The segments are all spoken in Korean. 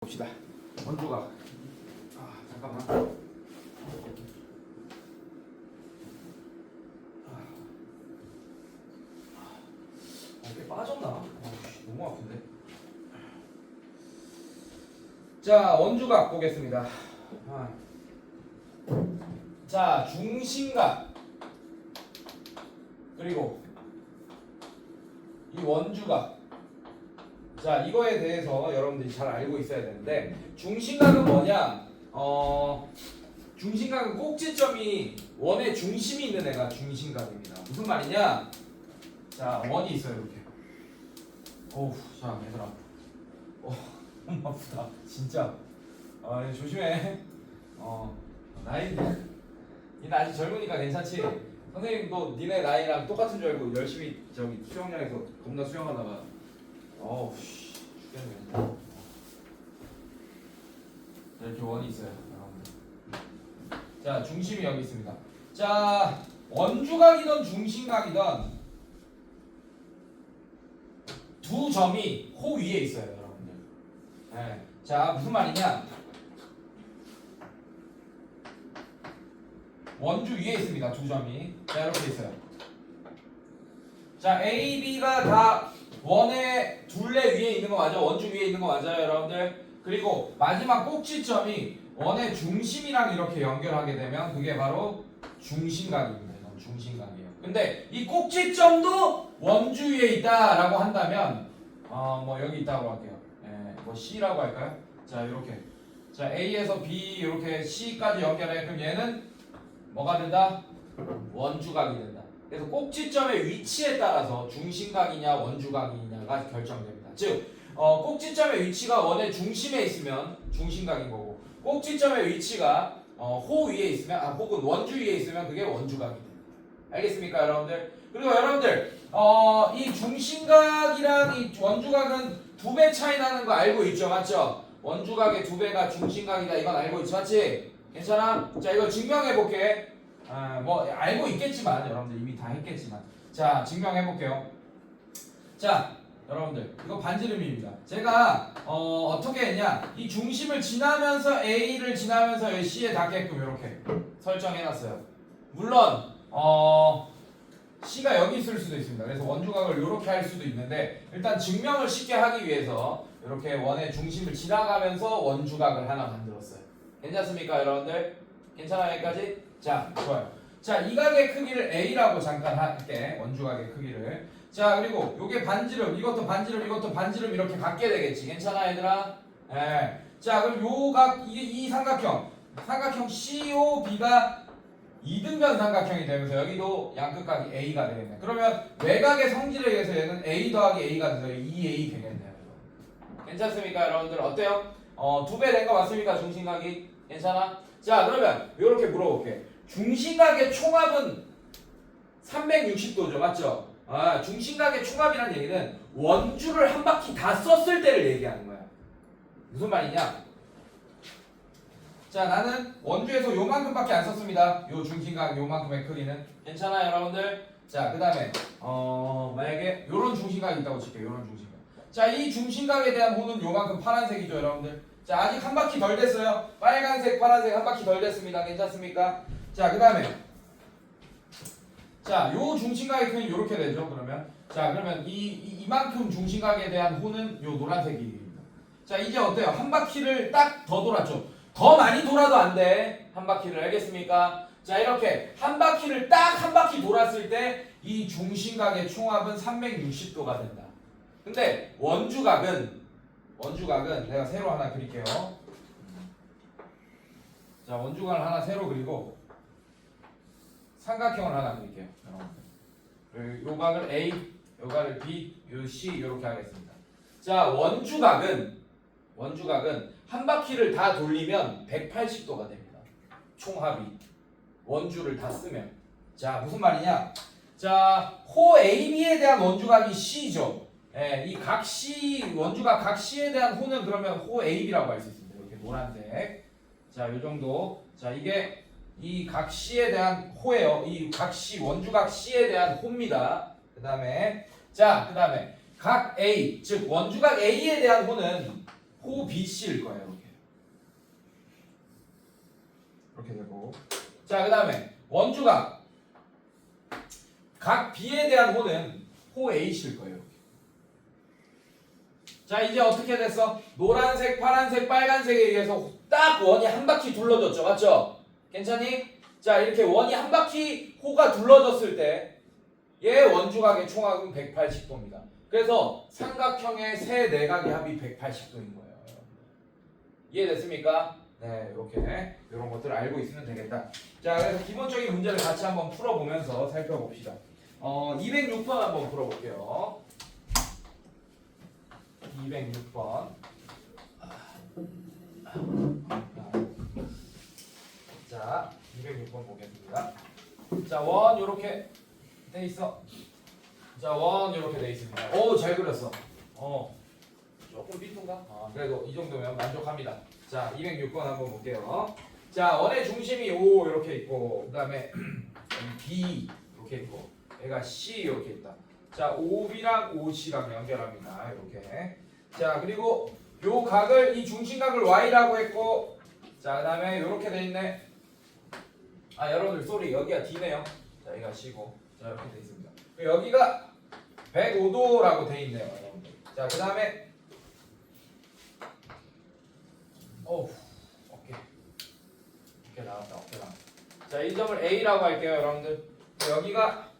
봅시다. 원주각. 잠깐만. 어깨 빠졌나? 너무 아픈데. 자, 원주각 보겠습니다. 자, 중심각. 그리고 이 원주각. 자, 이거에 대해서 여러분들이 잘 알고 있어야 되는데, 중심각은 뭐냐? 중심각은 꼭지점이 원의 중심이 있는 애가 중심각입니다. 무슨 말이냐? 자, 원이 있어요, 이렇게. 어우, 자, 얘들아. 너무 아프다. 진짜. 조심해. 니네 아직 젊으니까 괜찮지? 선생님도 니네 나이랑 똑같은 줄 알고 열심히 수영장에서 겁나 수영하다가 어우 죽겠네. 이렇게 원이 있어요, 여러분들. 자, 중심이 여기 있습니다. 자, 원주각이든 중심각이든 두 점이 호 위에 있어요, 여러분들. 네. 자, 무슨 말이냐? 원주 위에 있습니다, 두 점이. 자, 이렇게 있어요. 자, A, B가 다 원의 둘레 위에 있는 거 맞아요? 원주 위에 있는 거 맞아요, 여러분들? 그리고 마지막 꼭지점이 원의 중심이랑 이렇게 연결하게 되면 그게 바로 중심각입니다. 이건 중심각이에요. 근데 이 꼭지점도 원주 위에 있다라고 한다면 뭐 여기 있다고 할게요. 뭐 C라고 할까요? 자, 이렇게. 자, A에서 B 이렇게 C까지 연결해. 그럼 얘는 뭐가 된다? 원주각이 된다. 그래서 꼭지점의 위치에 따라서 중심각이냐 원주각이냐가 결정됩니다. 즉, 꼭지점의 위치가 원의 중심에 있으면 중심각인 거고, 꼭지점의 위치가 호 위에 있으면 혹은 원주 위에 있으면 그게 원주각이 됩니다. 알겠습니까, 여러분들? 그리고 여러분들, 이 중심각이랑 이 원주각은 2배 차이 나는 거 알고 있죠, 맞죠? 원주각의 2배가 중심각이다, 이건 알고 있지, 맞지? 괜찮아? 자, 이거 증명해 볼게. 뭐 알고 있겠지만 여러분들 이미 다 했겠지만, 자, 증명해 볼게요. 자, 여러분들 이거 반지름입니다. 제가 어떻게 했냐? 이 중심을 지나면서 A를 지나면서 C에 닿게끔 이렇게 설정해 놨어요. 물론 C가 여기 있을 수도 있습니다. 그래서 원주각을 이렇게 할 수도 있는데, 일단 증명을 쉽게 하기 위해서 이렇게 원의 중심을 지나가면서 원주각을 하나 만들었어요. 괜찮습니까, 여러분들? 괜찮아요, 여기까지? 자, 좋아요. 자, 이 각의 크기를 A라고 잠깐 할게. 원주각의 크기를. 자, 그리고 요게 반지름, 이것도 반지름, 이것도 반지름 이렇게 갖게 되겠지. 괜찮아, 얘들아? 예. 자, 그럼 요 각, 이 삼각형 COB가 이등변 삼각형이 되면서 여기도 양끝각이 A가 되겠네. 그러면 외곽의 성질에 의해서 얘는 A 더하기 A가 돼서 2A 되겠네요. 괜찮습니까, 여러분들? 어때요? 2배 된 거 맞습니까, 중심각이? 괜찮아? 자, 그러면 이렇게 물어볼게. 중심각의 총합은 360도죠, 맞죠? 중심각의 총합이라는 얘기는 원주를 한 바퀴 다 썼을 때를 얘기하는 거야. 무슨 말이냐? 자, 나는 원주에서 요만큼밖에 안 썼습니다. 요 중심각 요만큼의 크기는. 괜찮아요, 여러분들? 자, 그 다음에 만약에 요런 중심각이 있다고 칠게요. 요런 중심각. 자, 이 중심각에 대한 호는 요만큼 파란색이죠, 여러분들? 자, 아직 한 바퀴 덜 됐어요. 빨간색, 파란색 한 바퀴 덜 됐습니다. 괜찮습니까? 자, 그 다음에 자, 요 중심각의 크기는 요렇게 되죠, 그러면. 자, 그러면 이만큼 중심각에 대한 호는 요 노란색입니다. 자, 이제 어때요? 한 바퀴를 딱 더 돌았죠. 더 많이 돌아도 안 돼. 한 바퀴를. 알겠습니까? 자, 이렇게 한 바퀴를 딱 한 바퀴 돌았을 때 이 중심각의 총합은 360도가 된다. 근데 원주각은 내가 세로 하나 그릴게요. 자, 원주각을 하나 세로 그리고 삼각형을 하나 그릴게요, 여러분들. 요 각을 A, 요 각을 B, 요 C 이렇게 하겠습니다. 자, 원주각은 한 바퀴를 다 돌리면 180도가 됩니다. 총합이 원주를 다 쓰면. 자, 무슨 말이냐? 자, 호 AB에 대한 원주각이 C죠. 예, 이 각 C, 원주각 각 C에 대한 호는 그러면 호 AB라고 할 수 있습니다. 이렇게 노란색. 자, 요 정도. 자, 이게 이 각 C에 대한 호예요. 이 각 C, 원주각 C에 대한 호입니다. 그 다음에 각 A, 즉 원주각 A에 대한 호는 호 BC일 거예요. 이렇게 되고. 자, 그 다음에 원주각 각 B에 대한 호는 호 A실 거예요. 자, 이제 어떻게 됐어? 노란색, 파란색, 빨간색에 의해서 딱 원이 한 바퀴 둘러졌죠. 맞죠? 괜찮니? 자, 이렇게 원이 한 바퀴 호가 둘러졌을 때 얘 원주각의 총합은 180도입니다. 그래서 삼각형의 세 내각의 합이 180도인 거예요. 이해됐습니까? 네, 이렇게 이런 것들을 알고 있으면 되겠다. 자, 그래서 기본적인 문제를 같이 한번 풀어보면서 살펴봅시다. 206번 한번 풀어볼게요. 206번. 자, 206번 보겠습니다. 자, 원 이렇게 돼 있어. 자, 원 이렇게 돼 있습니다. 오, 잘 그렸어. 조금 삐뚤가? 그래도 이 정도면 만족합니다. 자, 206번 한번 볼게요. 자, 원의 중심이 O 이렇게 있고, 그 다음에 B 이렇게 있고, 얘가 C 이렇게 있다. 자, OB랑 OC랑 연결합니다. 이렇게. 자, 그리고 요 각을, 이 중심각을 Y라고 했고, 자, 그 다음에 이렇게 돼 있네. 여러분들 쏘리, 여기가 D네요. 자, 여기가 C고, 자, 이렇게 돼 있습니다. 여기가 105도라고 돼 있네요, 여러분들. 자, 그 다음에 어깨 나왔다. 자, 이 점을 A라고 할게요, 여러분들. 여기가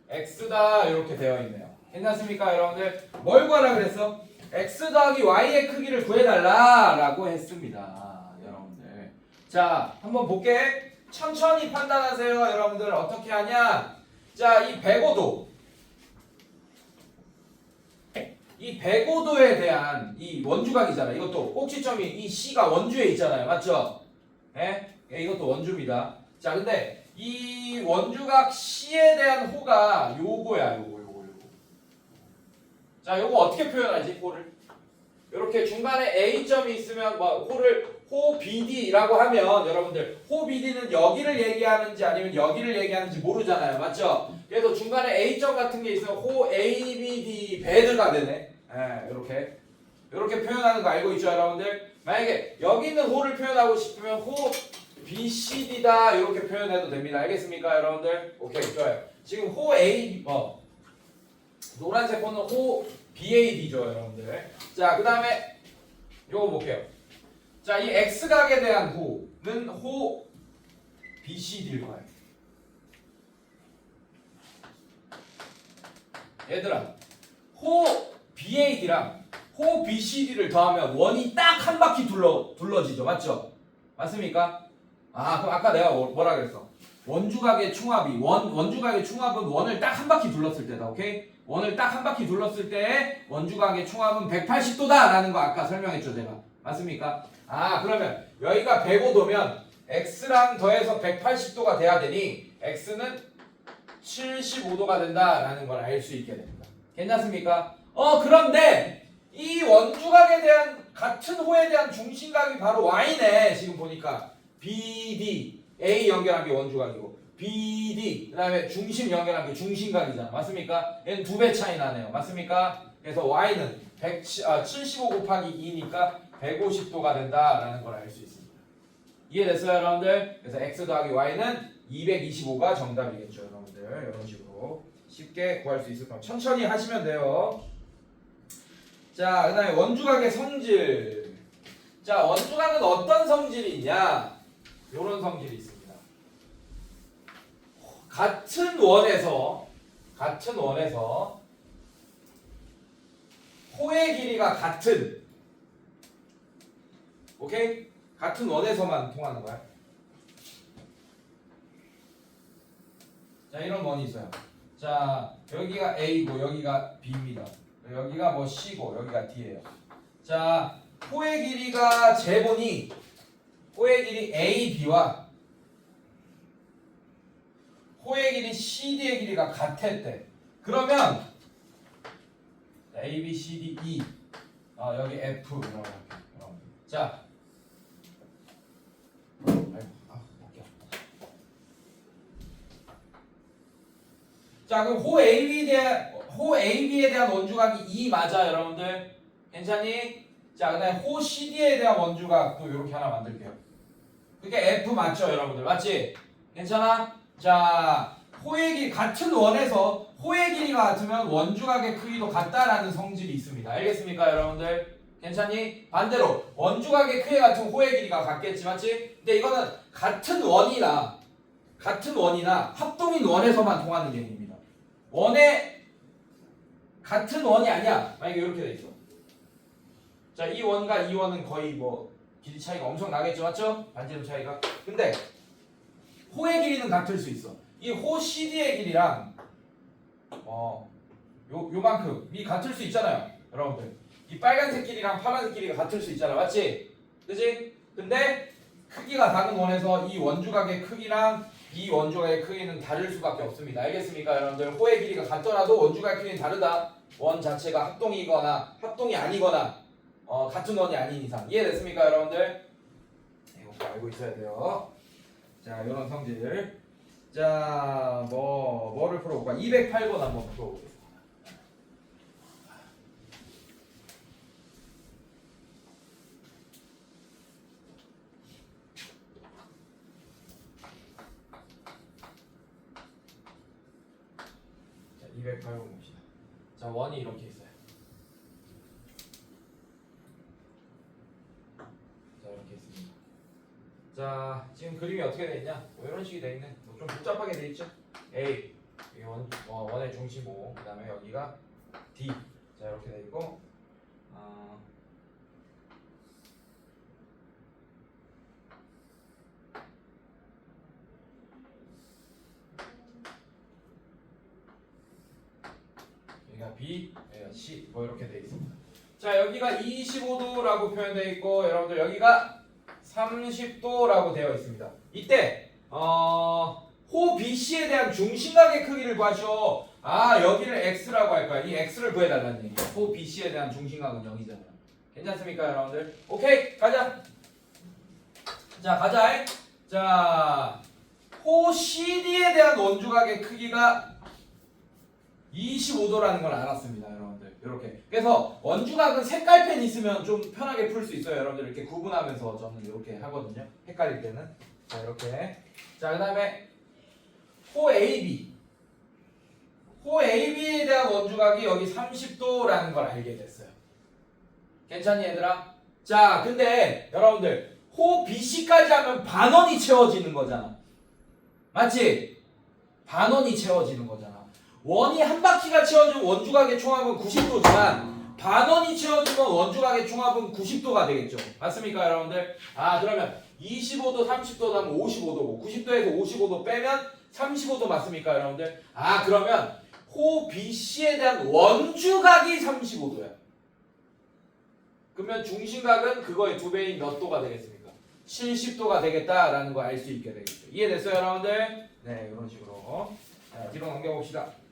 X다 이렇게 되어 있네요. 괜찮습니까, 여러분들? 뭘 구하라 그랬어? X 더하기 Y의 크기를 구해달라라고 했습니다, 여러분들. 자, 한번 볼게. 천천히 판단하세요, 여러분들. 어떻게 하냐? 자, 이 105도. 이 105도에 대한 이 원주각이잖아. 이것도 꼭지점이 이 C가 원주에 있잖아요. 맞죠? 예? 이것도 원주입니다. 자, 근데 이 원주각 C에 대한 호가 요거야. 요거. 자, 요거 어떻게 표현하지? 호를. 이렇게 중간에 A점이 있으면 호 BD라고 하면 여러분들 호 BD는 여기를 얘기하는지 아니면 여기를 얘기하는지 모르잖아요. 맞죠? 그래서 중간에 A점 같은 게 있으면 호 ABD 배드가 되네. 이렇게 표현하는 거 알고 있죠, 여러분들? 만약에 여기 있는 호를 표현하고 싶으면 호 BCD다 이렇게 표현해도 됩니다. 알겠습니까, 여러분들? 오케이, 좋아요. 지금 호 A 노란색 호는 호 BAD죠, 여러분들. 자, 그 다음에 요거 볼게요. 자, 이 X각에 대한 호는 호 BCD일 거예요. 얘들아, 호 BAD랑 호 BCD를 더하면 원이 딱 한 바퀴 둘러지죠. 맞죠? 맞습니까? 그럼 아까 내가 뭐라 그랬어? 원주각의 충합이 원주각의 충합은 원을 딱 한 바퀴 둘렀을 때다. 오케이? 원을 딱 한 바퀴 둘렀을 때 원주각의 충합은 180도다 라는 거 아까 설명했죠, 제가. 맞습니까? 그러면 여기가 105도면 X랑 더해서 180도가 돼야 되니 X는 75도가 된다라는 걸 알 수 있게 됩니다. 괜찮습니까? 그런데 이 원주각에 대한 같은 호에 대한 중심각이 바로 Y네. 지금 보니까 BD A 연결한 게 원주각이고 BD 그 다음에 중심 연결한 게 중심각이잖아. 맞습니까? 얘는 2배 차이 나네요. 맞습니까? 그래서 Y는 75 곱하기 2니까 150도가 된다라는 걸 알 수 있습니다. 이해됐어요, 여러분들? 그래서 X 더하기 Y는 225가 정답이겠죠, 여러분들. 이런 식으로 쉽게 구할 수 있을 겁니다. 천천히 하시면 돼요. 자, 그 다음에 원주각의 성질. 자, 원주각은 어떤 성질이 있냐? 이런 성질이 있습니다. 같은 원에서 호의 길이가 같은, 오케이? 같은 원에서만 통하는 거야. 자, 이런 원이 있어요. 자, 여기가 A고 여기가 B입니다. 여기가 뭐 C고 여기가 D예요. 자, 호의 길이가 재보니 호의 길이 AB와 호의 길이 CD의 길이가 같았대. 그러면 A, B, C, D, E 여기 F 이라고 할게요. 자, 자, 그럼 호 AB에 대한 원주각이 2 맞아, 여러분들? 괜찮니? 자, 그다음에 호 CD에 대한 원주각도 이렇게 하나 만들게요. 그게 F 맞죠, 여러분들? 맞지? 괜찮아? 자, 호의 길 같은 원에서 호의 길이가 같으면 원주각의 크기도 같다라는 성질이 있습니다. 알겠습니까, 여러분들? 괜찮니? 반대로 원주각의 크기 같은 호의 길이가 같겠지, 맞지? 근데 이거는 같은 원이나 합동인 원에서만 통하는 얘기입니다. 원의 같은 원이 아니야. 만약에 이렇게 돼 있어. 자, 이 원과 이 원은 거의 뭐 길이 차이가 엄청 나겠죠, 맞죠? 반지름 차이가. 근데 호의 길이는 같을 수 있어. 이 호 CD의 길이랑 요만큼이 같을 수 있잖아요, 여러분들. 이 빨간색 길이랑 파란색 길이가 같을 수 있잖아, 맞지? 그지? 근데 크기가 작은 원에서 이 원주각의 크기랑 이 원주각의 크기는 다를 수밖에 없습니다. 알겠습니까, 여러분들? 호의 길이가 같더라도 원주각의 크기는 다르다. 원 자체가 합동이거나 합동이 아니거나 같은 원이 아닌 이상. 이해됐습니까, 여러분들? 이거 알고 있어야 돼요. 자, 이런 성질. 자, 뭐를 풀어볼까? 208번 한번 풀어보겠습니다. 자, 208번 봅시다. 자, 원이 이렇게 있어요. 자, 이렇게 있습니다. 자, 지금 그림이 어떻게 돼 있냐? 뭐 이런 식이 돼 있네. 뭐 좀 복잡하게 돼 있죠? A, 이 원의 중심 O, 그 다음에 여기가 D. 자, 이렇게 돼 있고, 여기가 B, 여기가 C, 뭐 이렇게 돼 있습니다. 자, 여기가 25도라고 표현되어 있고, 여러분들 여기가 30도라고 되어 있습니다. 이때 호 BC에 대한 중심각의 크기를 구하시오. 아, 여기를 x라고 할 거야. 이 x를 구해달라는 얘기야. 호 BC에 대한 중심각은 0이잖아요. 괜찮습니까, 여러분들? 오케이, 가자. 자, 가자. 자, 호 CD에 대한 원주각의 크기가 25도라는 걸 알았습니다, 여러분들. 이렇게. 그래서 원주각은 색깔펜 있으면 좀 편하게 풀 수 있어요, 여러분들. 이렇게 구분하면서 저는 이렇게 하거든요. 헷갈릴 때는. 자, 이렇게. 자, 그다음에 호 AB. 호 AB에 대한 원주각이 여기 30도라는 걸 알게 됐어요. 괜찮니, 얘들아? 자, 근데 여러분들 호 BC까지 하면 반원이 채워지는 거잖아. 맞지? 반원이 채워지는 거잖아. 원이 한 바퀴가 채워지면 원주각의 총합은 90도지만 반원이 채워지면 원주각의 총합은 90도가 되겠죠. 맞습니까, 여러분들? 아, 그러면 25도, 30도 하면 55도고 90도에서 55도 빼면 35도 맞습니까, 여러분들? 아, 그러면 호 BC에 대한 원주각이 35도야. 그러면 중심각은 그거의 2배인 몇 도가 되겠습니까? 70도가 되겠다라는 거 알 수 있게 되겠죠. 이해됐어요, 여러분들? 네, 이런 식으로. 자, 뒤로 넘겨봅시다.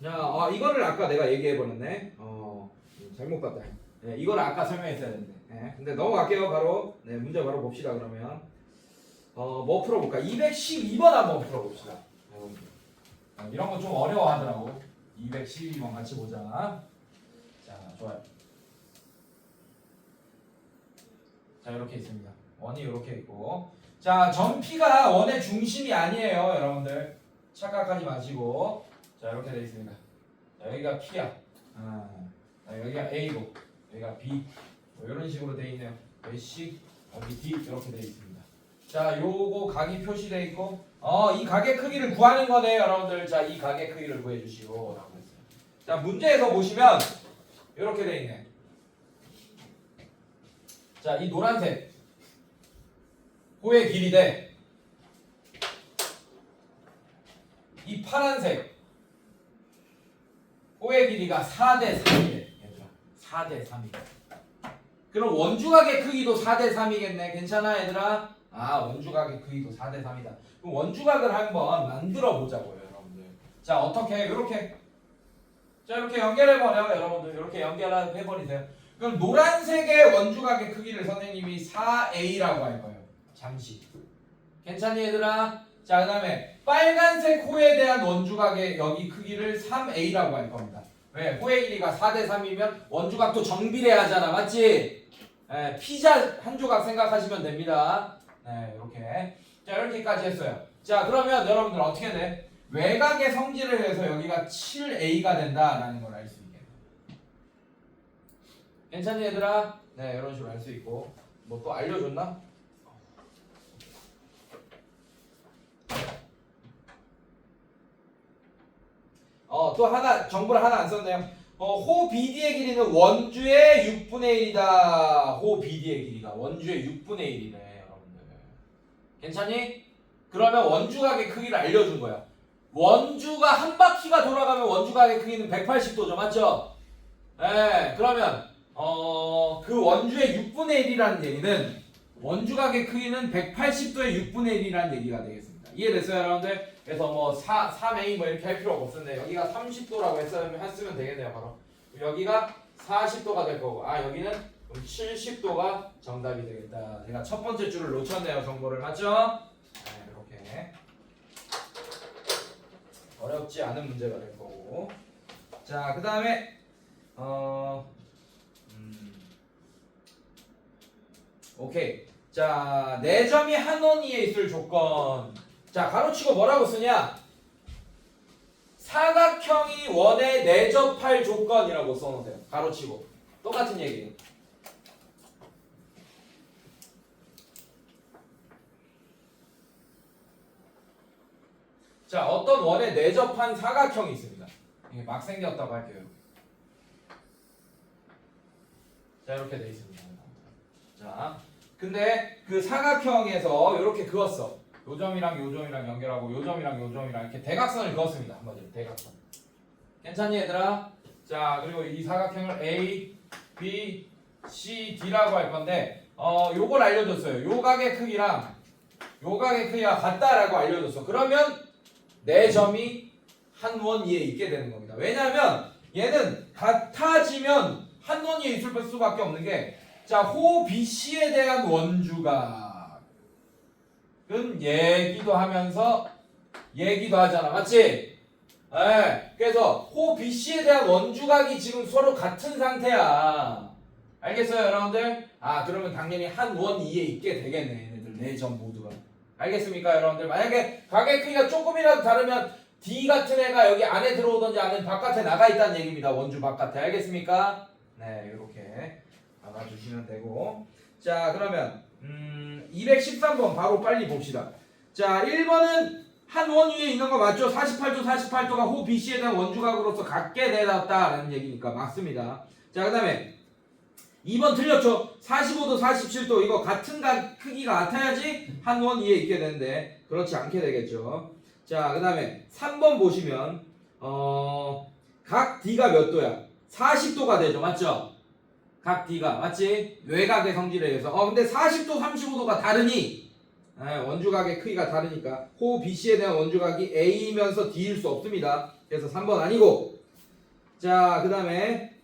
자, 이거를 아까 내가 얘기해버렸네. 잘못 봤다. 네, 이거를 아까 설명했어야 되는데. 네, 근데 넘어갈게요, 바로. 네, 문제 바로 봅시다, 그러면. 뭐 풀어볼까? 212번 한번 풀어봅시다. 이런 거 좀 어려워하더라고. 212번 같이 보자. 자, 좋아요. 자, 이렇게 있습니다. 원이 이렇게 있고. 자, 전 P가 원의 중심이 아니에요, 여러분들. 착각하지 마시고. 자, 이렇게 되어 있습니다. 자, 여기가 P야. 여기가 A고, 여기가 B. 뭐 이런 식으로 되어 있네요. 여기 C, 여기 D 이렇게 되어 있습니다. 자, 요거 각이 표시되어 있고, 이 각의 크기를 구하는 거네, 여러분들. 자, 이 각의 크기를 구해주시오. 라고 했어요. 자, 문제에서 보시면 이렇게 되어 있네. 자, 이 노란색 호의 길이 대 이 파란색 호의 길이가 4대 3이래. 얘들아, 4대 3이래. 그럼 원주각의 크기도 4대 3이겠네. 괜찮아, 얘들아? 아, 원주각의 크기도 4대 3이다. 그럼 원주각을 한번 만들어 보자고요, 여러분들. 자, 어떻게? 이렇게. 자 이렇게 연결해버려 여러분들. 이렇게 연결해버리세요. 그럼 노란색의 원주각의 크기를 선생님이 4A라고 할 거예요. 잠시. 괜찮니 얘들아? 자 그 다음에 빨간색 호에 대한 원주각의 여기 크기를 3A라고 할 겁니다. 왜? 호의 길이가 4대3이면 원주각도 정비례하잖아. 맞지? 네, 피자 한 조각 생각하시면 됩니다. 네, 이렇게. 자 이렇게까지 했어요. 자 그러면 여러분들 어떻게 돼? 외곽의 성질을 해서 여기가 7A가 된다라는 걸 알 수 있게. 괜찮니 얘들아? 네 이런 식으로 알 수 있고. 뭐 또 알려줬나? 또 하나 정보를 하나 안 썼네요. 호 BD의 길이는 원주의 6분의 1이다. 호 BD의 길이가 원주의 6분의 1이네, 여러분들. 괜찮니? 그러면 원주각의 크기를 알려준 거야. 원주가 한 바퀴가 돌아가면 원주각의 크기는 180도죠, 맞죠? 네, 그러면 그 원주의 6분의 1이라는 얘기는 원주각의 크기는 180도의 6분의 1이라는 얘기가 되겠습니다. 이해됐어요, 여러분들? 그래서 뭐 3A 뭐 이렇게 할 필요가 없었네. 여기가 30도라고 했으면 되겠네요, 바로. 여기가 40도가 될 거고, 여기는 그럼 70도가 정답이 되겠다. 제가 첫 번째 줄을 놓쳤네요, 정보를. 맞죠? 네, 이렇게. 어렵지 않은 문제가 될 거고. 자, 그 다음에, 오케이. 자, 4점이 한 원위에 있을 조건. 자, 가로치고 뭐라고 쓰냐? 사각형이 원에 내접할 조건이라고 써놓으세요. 가로치고. 똑같은 얘기예요. 자, 어떤 원에 내접한 사각형이 있습니다. 이게 막 생겼다고 할게요. 자, 이렇게 돼 있습니다. 자, 근데 그 사각형에서 이렇게 그었어. 요 점이랑 요 점이랑 연결하고 요 점이랑 요 점이랑 이렇게 대각선을 그었습니다. 한마디로 대각선. 괜찮니 얘들아? 자 그리고 이 사각형을 A, B, C, D라고 할 건데 요걸 알려줬어요. 요 각의 크기랑 요 각의 크기가 같다라고 알려줬어. 그러면 네 점이 한 원 위에 있게 되는 겁니다. 왜냐하면 얘는 같아지면 한 원 위에 있을 수밖에 없는 게 자, 호 BC에 대한 원주각은 얘기도 하면서 얘기도 하잖아. 맞지? 네. 그래서 호 BC에 대한 원주각이 지금 서로 같은 상태야. 알겠어요, 여러분들? 그러면 당연히 한 원 위에 있게 되겠네. 얘네들 네 점 모두가. 알겠습니까, 여러분들? 만약에 각의 크기가 조금이라도 다르면 D 같은 애가 여기 안에 들어오든지 아니면 바깥에 나가 있다는 얘기입니다. 원주 바깥에. 알겠습니까? 네, 이렇게 알아주시면 되고. 자, 그러면 213번 바로 빨리 봅시다. 자, 1번은 한 원 위에 있는 거 맞죠? 48도 48도가 호 BC에 대한 원주각으로서 같게 되었다라는 얘기니까 맞습니다. 자, 그 다음에 2번 틀렸죠? 45도 47도 이거 같은 크기가 같아야지 한 원 위에 있게 되는데 그렇지 않게 되겠죠. 자, 그 다음에 3번 보시면 각 D가 몇 도야? 40도가 되죠. 맞죠? 각 D가 맞지? 외곽의 성질에 의해서 근데 40도 35도가 다르니 원주각의 크기가 다르니까 호 BC에 대한 원주각이 A이면서 D일 수 없습니다. 그래서 3번 아니고. 자, 그 다음에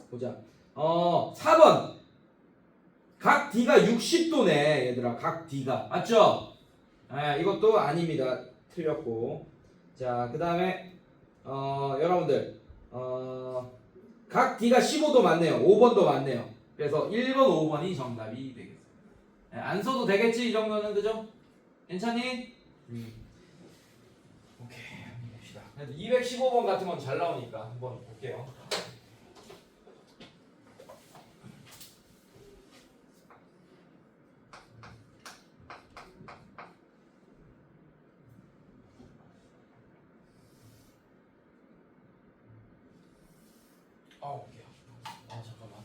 보자. 4번 각 D가 60도네 얘들아. 각 D가 맞죠? 이것도 아닙니다. 틀렸고. 자, 그 다음에 여러분들 각 D가 15도 맞네요. 5번도 맞네요. 그래서 1번, 5번이 정답이 되겠습니다. 안 써도 되겠지? 이 정도는 그죠? 괜찮니? 오케이, 한번 봅시다. 215번 같은 건 잘 나오니까 한번 볼게요. 오케이. 잠깐만.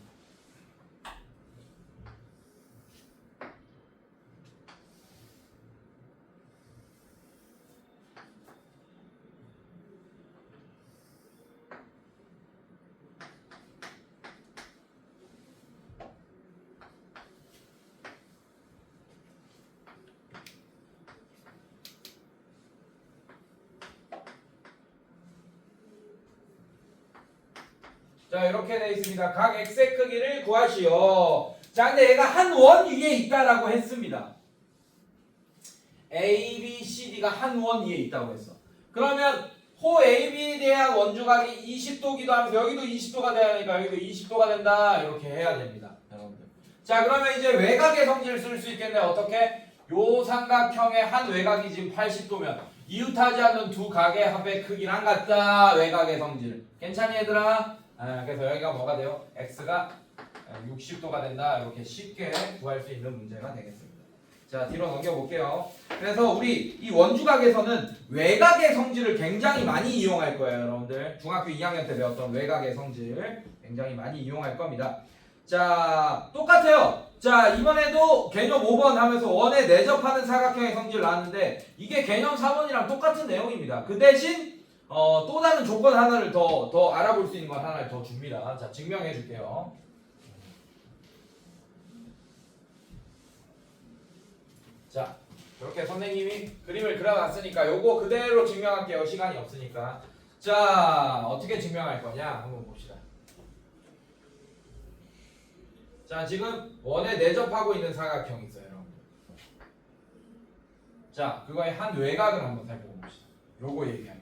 자, 이렇게 돼 있습니다. 각 x의 크기를 구하시오. 자, 근데 얘가 한 원 위에 있다라고 했습니다. A, B, C, D가 한 원 위에 있다고 했어. 그러면 호 AB에 대한 원주각이 20도기도 하면서 여기도 20도가 돼야 하니까 여기도 20도가 된다. 이렇게 해야 됩니다. 여러분들. 자, 그러면 이제 외곽의 성질을 쓸 수 있겠네. 어떻게? 요 삼각형의 한 외곽이 지금 80도면 이웃하지 않는 두 각의 합의 크기랑 같다. 외곽의 성질. 괜찮니 얘들아? 그래서 여기가 뭐가 돼요? x가 60도가 된다. 이렇게 쉽게 구할 수 있는 문제가 되겠습니다. 자, 뒤로 넘겨볼게요. 그래서 우리 이 원주각에서는 외곽의 성질을 굉장히 많이 이용할 거예요. 여러분들 중학교 2학년 때 배웠던 외곽의 성질 굉장히 많이 이용할 겁니다. 자, 똑같아요. 자, 이번에도 개념 5번 하면서 원에 내접하는 사각형의 성질 나왔는데 이게 개념 4번이랑 똑같은 내용입니다. 그 대신 또 다른 조건 하나를 더 알아볼 수 있는 건 하나를 더 줍니다. 자, 증명해 줄게요. 자, 이렇게 선생님이 그림을 그려놨으니까 요거 그대로 증명할게요. 시간이 없으니까. 자, 어떻게 증명할 거냐 한번 봅시다. 자, 지금 원에 내접하고 있는 사각형이 있어요, 여러분들. 자, 그거의 한 외곽을 한번 살펴봅시다. 요거 얘기할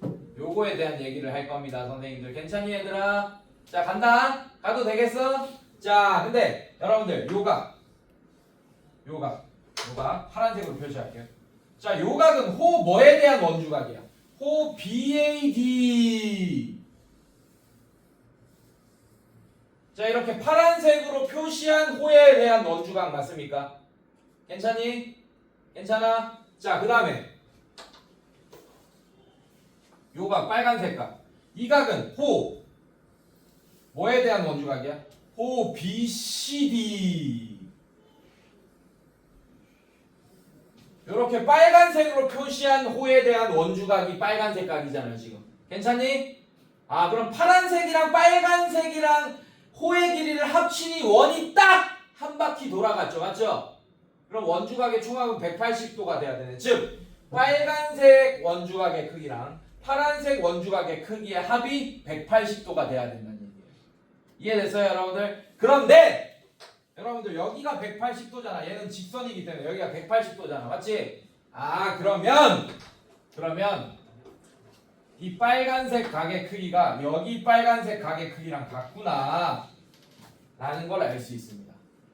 거예요. 요거에 대한 얘기를 할 겁니다, 선생님들. 괜찮니, 얘들아? 자, 간다. 가도 되겠어? 자, 근데 여러분들 요각 파란색으로 표시할게요. 자, 요각은 호 뭐에 대한 원주각이야? 호 BAD. 자, 이렇게 파란색으로 표시한 호에 대한 원주각 맞습니까? 괜찮니? 괜찮아? 자, 그 다음에 요각 빨간색 각. 이 각은 호 뭐에 대한 원주각이야? 호 BCD. 이렇게 빨간색으로 표시한 호에 대한 원주각이 빨간색 각이잖아요, 지금. 괜찮니? 그럼 파란색이랑 빨간색이랑 호의 길이를 합치니 원이 딱 한 바퀴 돌아갔죠, 맞죠? 그럼 원주각의 총합은 180도가 돼야 되네. 즉, 빨간색 원주각의 크기랑 파란색 원주각의 크기의 합이 180도가 돼야 된다는 얘기예요. 이해됐어요, 여러분들? 그런데 여러분들 여기가 180도잖아. 얘는 직선이기 때문에 여기가 180도잖아. 맞지? 그러면 이 빨간색 각의 크기가 여기 빨간색 각의 크기랑 같구나 라는 걸 알 수 있습니다.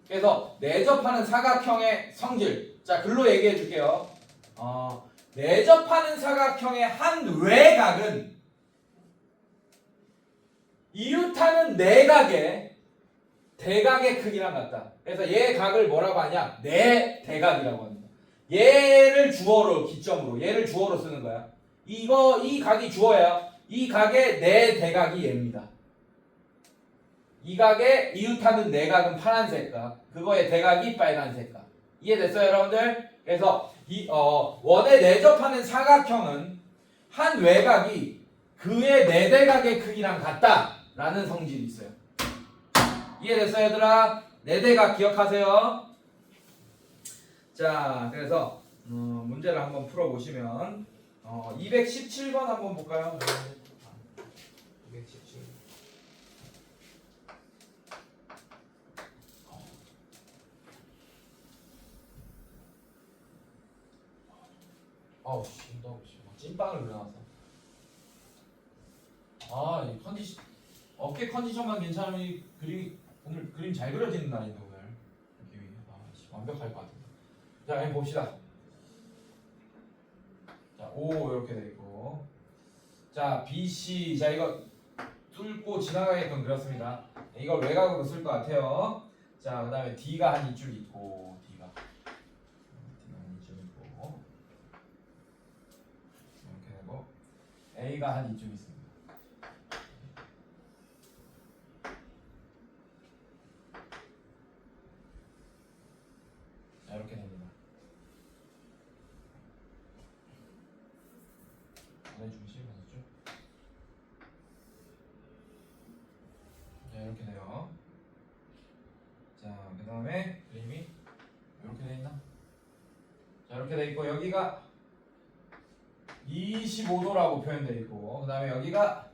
그래서 내접하는 사각형의 성질. 자, 글로 얘기해 줄게요. 내접하는 사각형의 한 외곽은 이웃하는 내각의 대각의 크기랑 같다. 그래서 얘 각을 뭐라고 하냐? 내 대각이라고 합니다. 얘를 주어로 기점으로 얘를 주어로 쓰는 거야. 이 각이 주어야. 이 각의 내 대각이 얘입니다. 이 각의 이웃하는 내각은 파란색 각, 그거의 대각이 빨간색 각. 이해됐어요, 여러분들? 그래서 원에 내접하는 사각형은 한 외곽이 그의 내 대각의 크기랑 같다라는 성질이 있어요. 이해됐어요, 얘들아? 네 대각 기억하세요. 자, 그래서 문제를 한번 풀어보시면 217번 한번 볼까요? 217. 씨, 너 찐빵을 그려놨어. 이 컨디션 어깨 컨디션만 괜찮으면 오늘 그림 잘 그려지는 날인데 오늘 느낌이 완벽할 것 같은데. 자, 한번 봅시다. 자, O 이렇게 돼 있고, 자, BC. 자, 이거 뚫고 지나가게끔 그렸습니다. 이걸 외곽으로 쓸 것 같아요. 자, 그 다음에 D가 한 이쯤 있고, D가 한 이쯤 있고, 이렇게 되고, A가 한 이쯤 있습니다. 자, 이렇게 됩니다. 원의 중심 맞았죠? 자, 이렇게 돼요. 자, 그 다음에 그림이 이렇게 돼 있나? 자, 이렇게 돼 있고, 여기가 25도라고 표현되어 있고, 그 다음에 여기가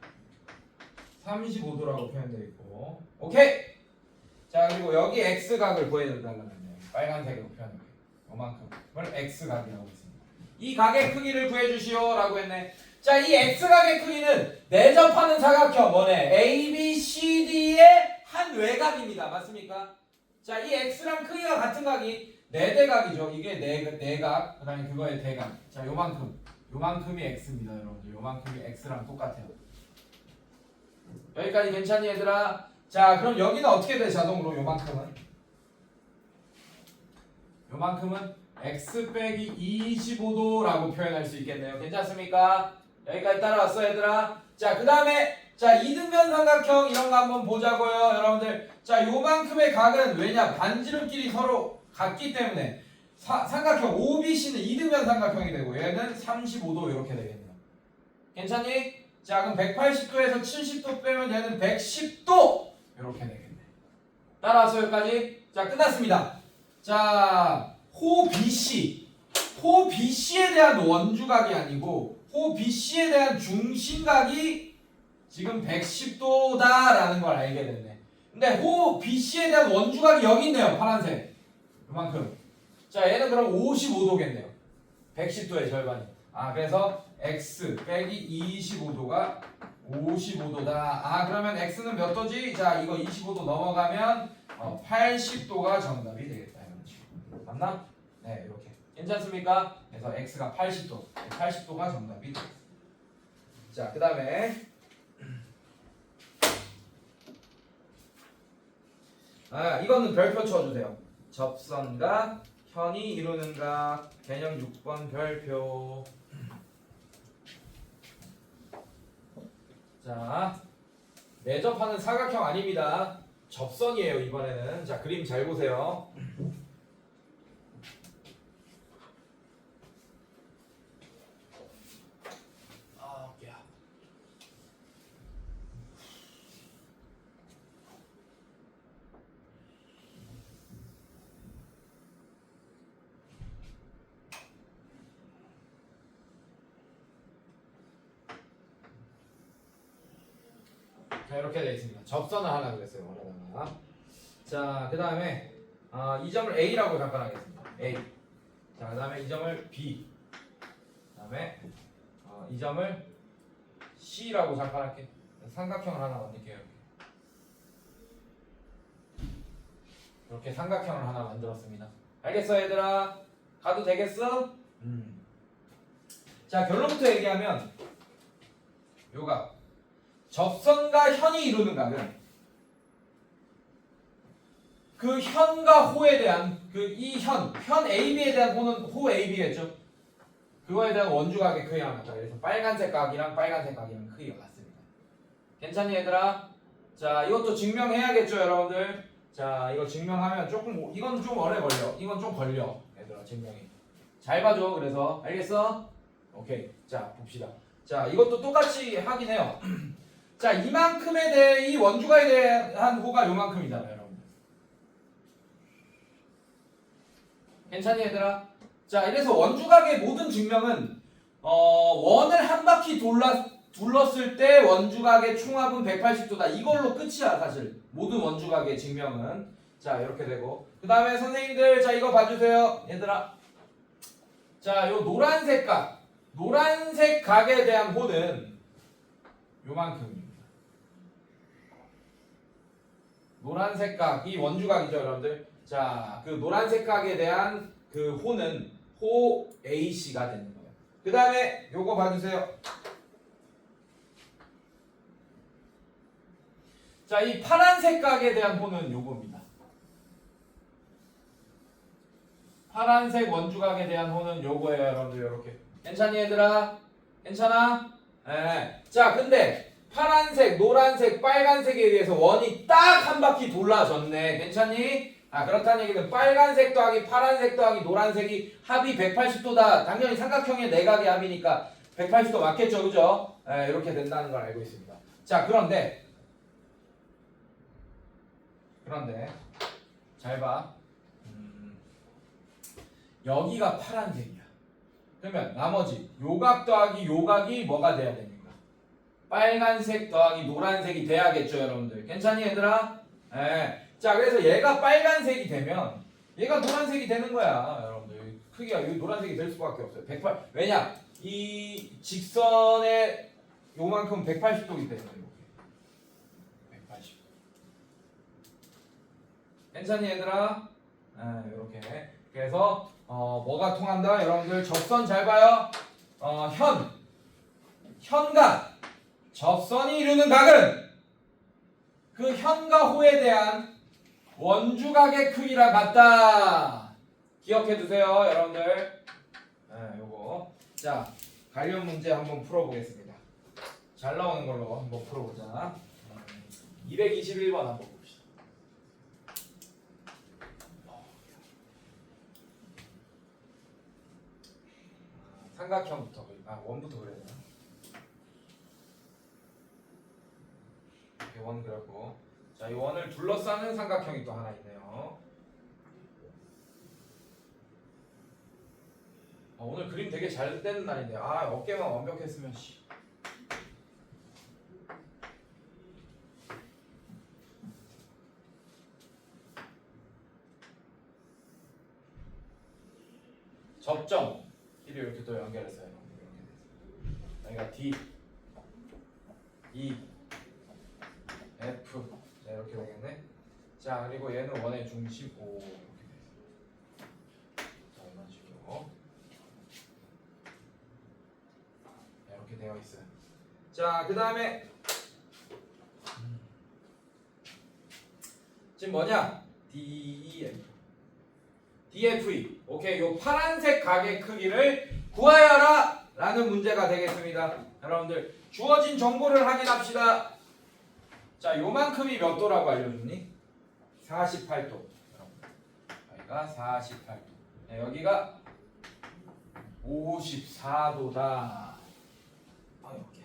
35도라고 표현되어 있고. 오케이. 자, 그리고 여기 x각을 구해달라는 빨간색으로 표현할게요. 요만큼을 x각이라고 했습니다. 이 각의 크기를 구해주시오라고 했네. 자, 이 x각의 크기는 내접하는 사각형 뭐네? ABCD의 한 외곽입니다. 맞습니까? 자, 이 x랑 크기가 같은 각이 네대각이죠. 이게 네각, 그 다음에 그거의 대각. 자, 요만큼이 x입니다, 여러분들. 요만큼이 x랑 똑같아요. 여기까지 괜찮니, 얘들아? 자, 그럼 여기는 어떻게 돼, 자동으로? 요만큼은 x 빼기 25도라고 표현할 수 있겠네요. 괜찮습니까? 여기까지 따라왔어, 얘들아? 자, 그 다음에 자, 이등변 삼각형 이런 거 한번 보자고요, 여러분들. 자, 요만큼의 각은 왜냐? 반지름끼리 서로 같기 때문에 삼각형 OBC는 이등변 삼각형이 되고 얘는 35도 이렇게 되겠네요. 괜찮니? 자, 그럼 180도에서 70도 빼면 얘는 110도 이렇게 되겠네. 따라와서 여기까지. 자, 끝났습니다. 자, 호 BC에 대한 원주각이 아니고 호 BC에 대한 중심각이 지금 110도다라는 걸 알게 됐네. 근데 호 BC에 대한 원주각이 여기 있네요. 파란색. 이만큼. 자, 얘는 그럼 55도겠네요. 110도의 절반이. 아, 그래서 x 빼기 25도가 55도다. 아, 그러면 x는 몇 도지? 자, 이거 25도 넘어가면 80도가 정답이 되겠다. 맞나? 네, 이렇게. 괜찮습니까? 그래서 x가 80도. 80도가 정답이 되겠습니다. 자, 그 다음에 이거는 별표 쳐주세요. 접선과 현이 이루는가 개념 6번 별표. 자, 내접하는 사각형 아닙니다. 접선이에요, 이번에는. 자, 그림 잘 보세요. 자, 이렇게 되어 있습니다. 접선을 하나 그랬어요, 원하다가. 자, 그 다음에 이 점을 A라고 잠깐하겠습니다. A. 자, 그 다음에 이 점을 B. 그 다음에 이 점을 C라고 잠깐할게요. 삼각형을 하나 만들게요. 이렇게 삼각형을 하나 만들었습니다. 알겠어, 얘들아? 가도 되겠어? 자, 결론부터 얘기하면 요각. 접선과 현이 이루는 각은 그 현과 호에 대한 이 현 AB에 대한 호는 호 AB겠죠. 그거에 대한 원주각의 크기가 같다. 그래서 빨간색 각이랑 빨간색 각이랑 크기가 같습니다. 괜찮니, 얘들아? 자, 이것도 증명해야겠죠, 여러분들. 자, 이거 증명하면 조금 이건 좀 오래 걸려. 이건 좀 걸려, 얘들아. 증명이 잘 봐줘. 그래서 알겠어? 오케이. 자, 봅시다. 자, 이것도 똑같이 하긴 해요. 자, 이만큼에 대해 이 원주각에 대한 호가 요만큼이잖아요, 여러분. 괜찮니, 얘들아? 자, 이래서 원주각의 모든 증명은 원을 한 바퀴 둘렀을 때 원주각의 총합은 180도다. 이걸로 끝이야, 사실. 모든 원주각의 증명은. 자, 이렇게 되고. 그 다음에 선생님들, 자, 이거 봐주세요, 얘들아. 자, 요 노란색 각. 노란색 각에 대한 호는 요만큼입니다. 노란색 각이 원주각이죠, 여러분들. 자, 그 노란색 각에 대한 그 호는 호 AC가 되는 거예요. 그 다음에 요거 봐주세요. 자, 이 파란색 각에 대한 호는 요겁니다. 파란색 원주각에 대한 호는 요거예요, 여러분들. 요렇게. 괜찮니, 얘들아? 괜찮아? 네. 자, 근데 파란색, 노란색, 빨간색에 의해서 원이 딱 한 바퀴 돌아졌네. 괜찮니? 그렇다는 얘기는 빨간색 더하기 파란색 더하기 노란색이 합이 180도다. 당연히 삼각형의 내각의 합이니까 180도 맞겠죠, 그죠? 네, 이렇게 된다는 걸 알고 있습니다. 자, 그런데 잘 봐. 여기가 파란색이야. 그러면 나머지 요각 더하기 요각이 뭐가 돼야 됩니까? 빨간색 더하기 노란색이 돼야겠죠, 여러분들. 괜찮니, 얘들아? 예. 자, 그래서 얘가 빨간색이 되면 얘가 노란색이 되는 거야, 여러분들. 크기가 여기 노란색이 될 수밖에 없어요. 108. 왜냐? 이 직선의 요만큼 180도이기 때문에 이렇게. 180. 괜찮니, 얘들아? 예, 이렇게. 그래서 뭐가 통한다, 여러분들? 접선 잘 봐요. 현과 접선이 이루는 각은 그 현과 호에 대한 원주각의 크기랑 같다. 기억해 두세요, 여러분들. 네, 요거. 자, 관련 문제 한번 풀어보겠습니다. 잘 나오는 걸로 한번 풀어보자. 221번 한번 봅시다. 삼각형부터 원부터 그려야 되나? 이렇게 원 그렸고, 자, 이 원을 둘러싸는 삼각형이 또 하나 있네요. 오늘 그림 되게 잘 떼는 날인데, 어깨만 완벽했으면 씨. 접점 길이 이렇게 또 연결했어요. 여기가 D, E, F. 자, 이렇게 되겠네. 자, 그리고 얘는 원의 중심 O 이렇게 돼. 자, 이런 식으로 이렇게 되어 있어요. 자, 그 다음에 지금 뭐냐? DEF, DFE. 오케이, 요 파란색 각의 크기를 구하여라 라는 문제가 되겠습니다. 여러분들 주어진 정보를 확인합시다. 자, 요만큼이 몇 도라고 알려줬니? 48도. 여기가 48도. 네, 여기가 54도다. 여기야.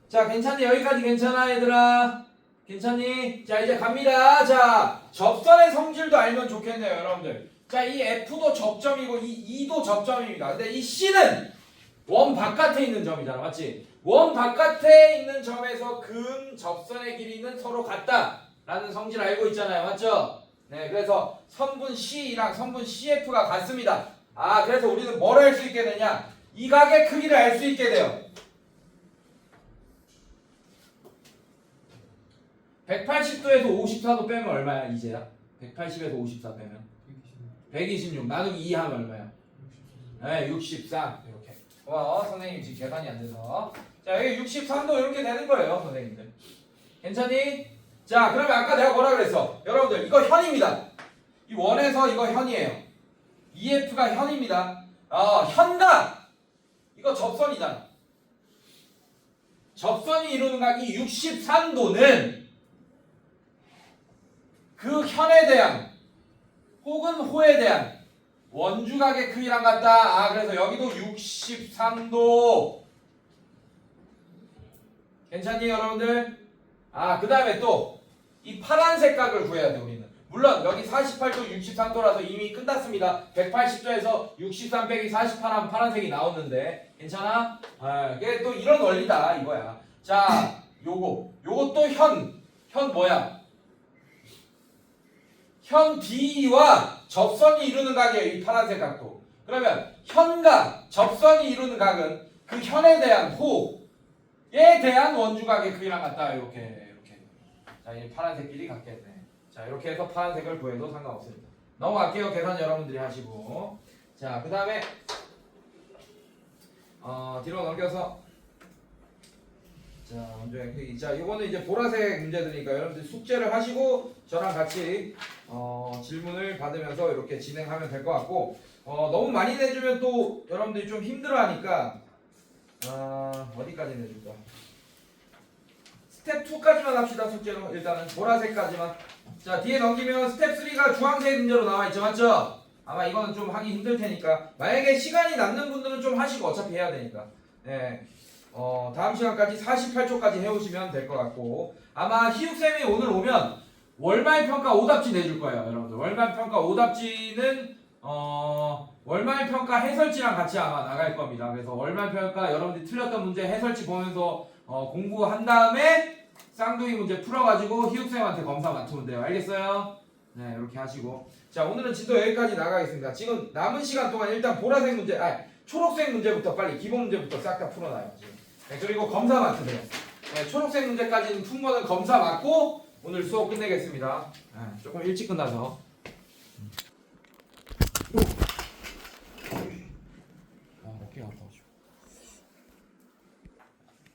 자, 괜찮니? 여기까지 괜찮아, 얘들아? 괜찮니? 자, 이제 갑니다. 자, 접선의 성질도 알면 좋겠네요, 여러분들. 자, 이 F도 접점이고 이 E도 접점입니다. 근데 이 C는 원 바깥에 있는 점이잖아, 맞지? 원 바깥에 있는 점에서 근 접선의 길이는 서로 같다라는 성질 알고 있잖아요, 맞죠? 네, 그래서 선분 C랑 선분 CF가 같습니다. 그래서 우리는 뭘 알 수 있게 되냐? 이 각의 크기를 알 수 있게 돼요. 180도에서 54도 빼면 얼마야, 이제야? 180에서 54 빼면 126 나누기 2 하면 얼마야? 네, 63. 이렇게. 선생님 지금 계산이 안 돼서. 자, 여기 63도 이렇게 되는 거예요, 선생님들. 괜찮니? 자, 그러면 아까 내가 뭐라 그랬어? 여러분들, 이거 현입니다. 이 원에서 이거 현이에요. EF가 현입니다. 현각! 이거 접선이잖아. 접선이 이루는 각이 63도는 그 현에 대한 혹은 호에 대한 원주각의 크기랑 같다. 그래서 여기도 63도. 괜찮니, 여러분들? 그 다음에 또 이 파란색 각을 구해야 돼, 우리는. 물론 여기 48도 63도라서 이미 끝났습니다. 180도에서 63 빼기 48 하면 파란색이 나오는데 괜찮아? 이게 또 이런 원리다 이거야. 자, 요것도 현 뭐야? 현 D와 접선이 이루는 각이에요, 이 파란색 각도. 그러면 현과 접선이 이루는 각은 그 현에 대한 호에 대한 원주각의 크기랑 같다. 이렇게. 자, 이 파란색 길이 같겠네. 자, 이렇게 해서 파란색을 구해도 상관없습니다. 넘어갈게요. 계산 여러분들이 하시고. 자, 그 다음에 뒤로 넘겨서 자, 먼저 자, 이거는 이제 보라색 문제들이니까 여러분들 숙제를 하시고 저랑 같이 질문을 받으면서 이렇게 진행하면 될 것 같고, 너무 많이 내주면 또 여러분들이 좀 힘들어하니까 어디까지 내줄까? 스텝 2까지만 합시다. 숙제로 일단은 보라색까지만. 자, 뒤에 넘기면 스텝 3가 주황색 문제로 나와 있죠, 맞죠? 아마 이거는 좀 하기 힘들 테니까 만약에 시간이 남는 분들은 좀 하시고 어차피 해야 되니까. 네. 다음 시간까지 48초까지 해오시면 될 것 같고, 아마 희욱쌤이 오늘 오면 월말평가 오답지 내줄 거예요, 여러분들. 월말평가 오답지는 월말 평가 해설지랑 같이 아마 나갈 겁니다. 그래서 월말 평가 여러분들이 틀렸던 문제 해설지 보면서 공부한 다음에 쌍둥이 문제 풀어가지고 희욱쌤한테 검사 맡으면 돼요. 알겠어요? 네, 이렇게 하시고. 자, 오늘은 진도 여기까지 나가겠습니다. 지금 남은 시간 동안 일단 보라색 문제, 초록색 문제부터 빨리 기본 문제부터 싹 다 풀어놔요. 네, 그리고 검사 맡으세요. 네, 초록색 문제까지는 푼 거는 검사 맡고 오늘 수업 끝내겠습니다. 조금 일찍 끝나서.